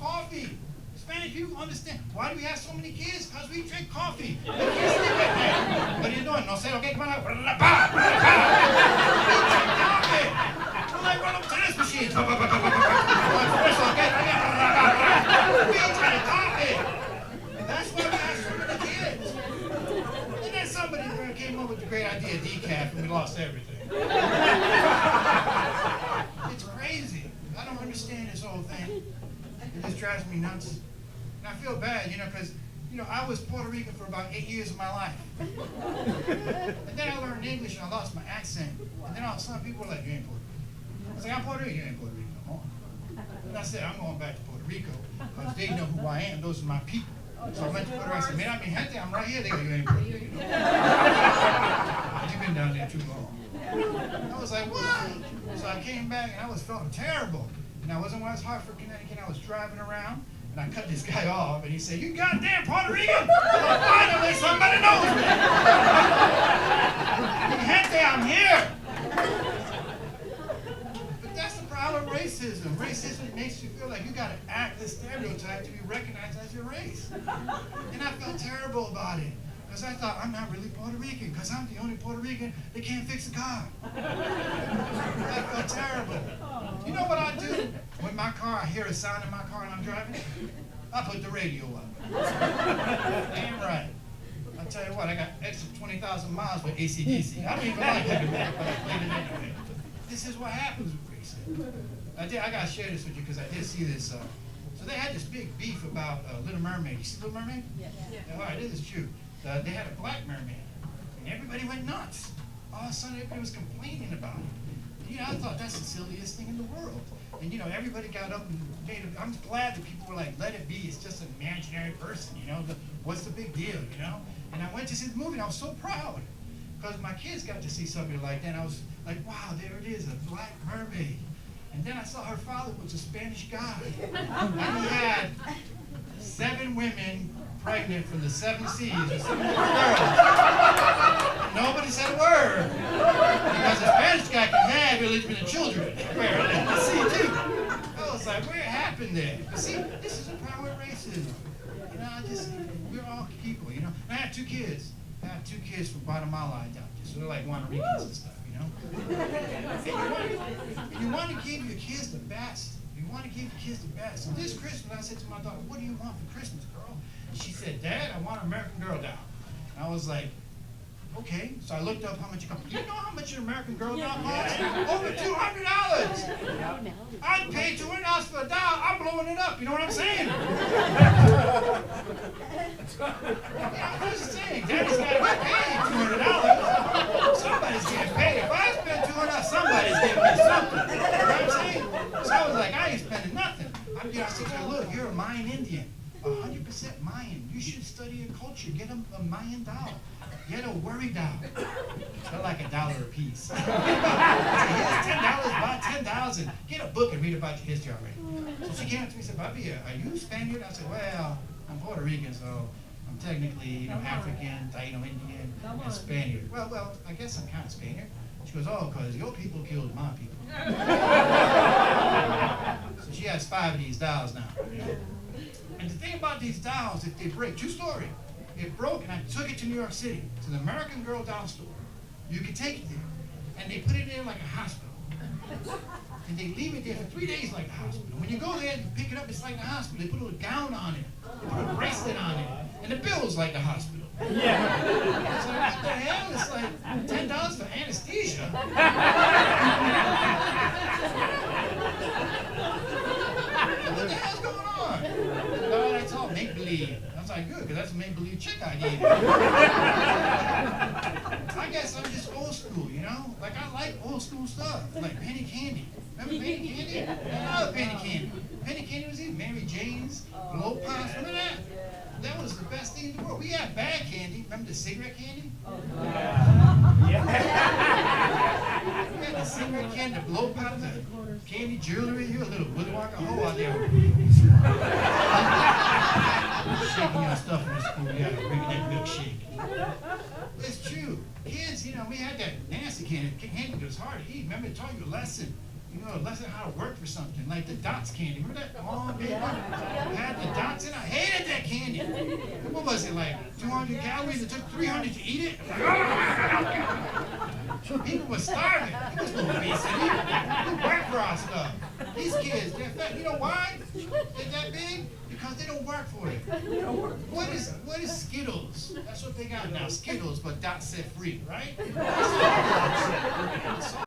coffee. Spanish people understand. Why do we have so many kids? Because we drink coffee. We can't sleep at night. What are you doing? No sé lo que come on. We drink coffee. We're like run up tennis machines. We drink coffee. That's why we have so many kids. And then somebody came up with the great idea of decaf, and we lost everything. It's crazy. I don't understand this whole thing. It just drives me nuts. And I feel bad, because, I was Puerto Rican for about 8 years of my life. And then I learned English and I lost my accent. And then all of a sudden people were like, you ain't Puerto Rican. I was like, I'm Puerto Rican. You ain't Puerto Rican no more. And I said, I'm going back to Puerto Rico because they know who I am. Those are my people. So I went to Puerto Rico. I said, man, I mean, gente, I'm right here. They go, you ain't Puerto Rican. You've been down there too long. I was like, what? So I came back and I was feeling terrible. And I was in West Hartford, Connecticut. I was driving around and I cut this guy off and he said, you goddamn Puerto Rican! Well, finally somebody knows me! Gente, I'm here! But that's the problem with racism. Racism makes you feel like you gotta act this stereotype to be recognized as your race. And I felt terrible about it. Because I thought, I'm not really Puerto Rican, because I'm the only Puerto Rican that can't fix a car. I felt terrible. You know what I do? With my car, I hear a sound in my car and I'm driving, I put the radio up. Damn right. I'll tell you what, I got extra 20,000 miles with AC/DC. I don't even like heavy metal, but I played it anyway. This is what happens with racism. I got to share this with you because I did see this. So they had this big beef about Little Mermaid. You see Little Mermaid? Yes. Yeah. All right, this is true. They had a black mermaid, and everybody went nuts. All of a sudden, everybody was complaining about it. I thought that's the silliest thing in the world. And everybody got up and made it. I'm glad that people were like, let it be. It's just an imaginary person. What's the big deal? And I went to see the movie, and I was so proud because my kids got to see something like that. And I was like, wow, there it is, a black mermaid. And then I saw her father was a Spanish guy, and he had 7 women pregnant from the 7 seas with 7 little girls. Nobody said a word. Because a Spanish guy can have illegitimate children, apparently. See, too. I was like, where it happened there? But see, this is a problem with racism. We're all people, And I have 2 kids. I have 2 kids from Guatemala I adopted. So they're like Puerto Ricans and stuff, And you want to give your kids the best. You want to give your kids the best. So this Christmas, I said to my daughter, what do you want for Christmas, girl? She said, Dad, I want an American Girl doll. And I was like, okay. So I looked up how much it cost. You know how much an American Girl doll costs? Over $200. I'd pay $200 for a doll. I'm blowing it up. You know what I'm saying? I'm just saying, Daddy's got to get paid $200. Somebody's getting paid. If I spend $200, somebody's giving me something. You know what I'm saying? So I was like, I ain't spending nothing. I said to her, look, you're a Mayan Indian. 100% Mayan. You should study your culture. Get a Mayan doll. Get a worry doll. They're like $1 a piece. Here's $10, buy 10,000. Get a book and read about your history already. So she came up to me and said, Bobby, are you Spaniard? I said, well, I'm Puerto Rican, so I'm technically, African, Taino Indian, and Spaniard. Well, I guess I'm kind of Spaniard. She goes, oh, because your people killed my people. So she has 5 of these dolls now. And the thing about these dolls, if they break, true story, it broke and I took it to New York City, to the American Girl doll store. You can take it there. And they put it in like a hospital. And they leave it there for 3 days like a hospital. When you go there and pick it up, it's like the hospital. They put a little gown on it. They put a bracelet on it. And the bill's like the hospital. Yeah. So what the hell? It's like $10 for anesthesia. What the hell's going on? No, that's all make-believe. I was like, good, because that's a make-believe chick I need. I guess I'm just old school, Like, I like old school stuff, like Penny Candy. Remember Penny Candy? I love Penny Candy. Penny Candy was in Mary Jane's, Blow Pops, remember that? That was the best thing in the world. We had bad candy. Remember the cigarette candy? Yeah. We had the cigarette candy, the blow pop, the candy jewelry. You're a little Willy Wonka hoe out there. Shaking your stuff in the school. You gotta bring that milkshake. It's true. Kids, we had that nasty candy. Candy that was hard to eat. Remember, it taught you a lesson. A lesson how to work for something, like the Dots candy. Remember that long big one? The dots, and I hated that candy. What was it, like 200 calories? It took 300 to eat it? People were starving. There was no obesity. We work for our stuff. These kids, they're fat. You know why they're that big? Because they don't work for it. What is Skittles? That's what they got now, Skittles, but dot set free, right?